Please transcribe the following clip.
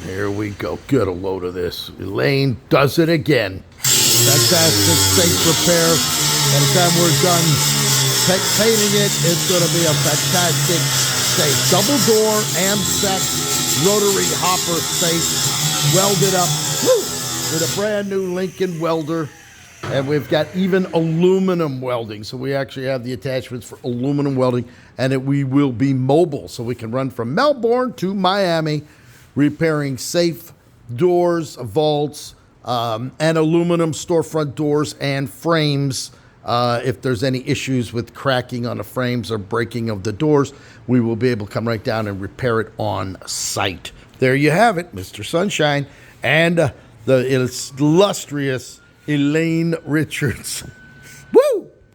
Here we go. Get a load of this. Elaine does it again. Fantastic safe repair. By the time we're done painting it, it's going to be a fantastic safe. Double door, AMSEC, rotary hopper safe, welded up with a brand new Lincoln welder. And we've got even aluminum welding. So we actually have the attachments for aluminum welding. And we will be mobile. So we can run from Melbourne to Miami, repairing safe doors, vaults, and aluminum storefront doors and frames. If there's any issues with cracking on the frames or breaking of the doors, we will be able to come right down and repair it on site. There you have it, Mr. Sunshine, and the illustrious Elaine Richardson.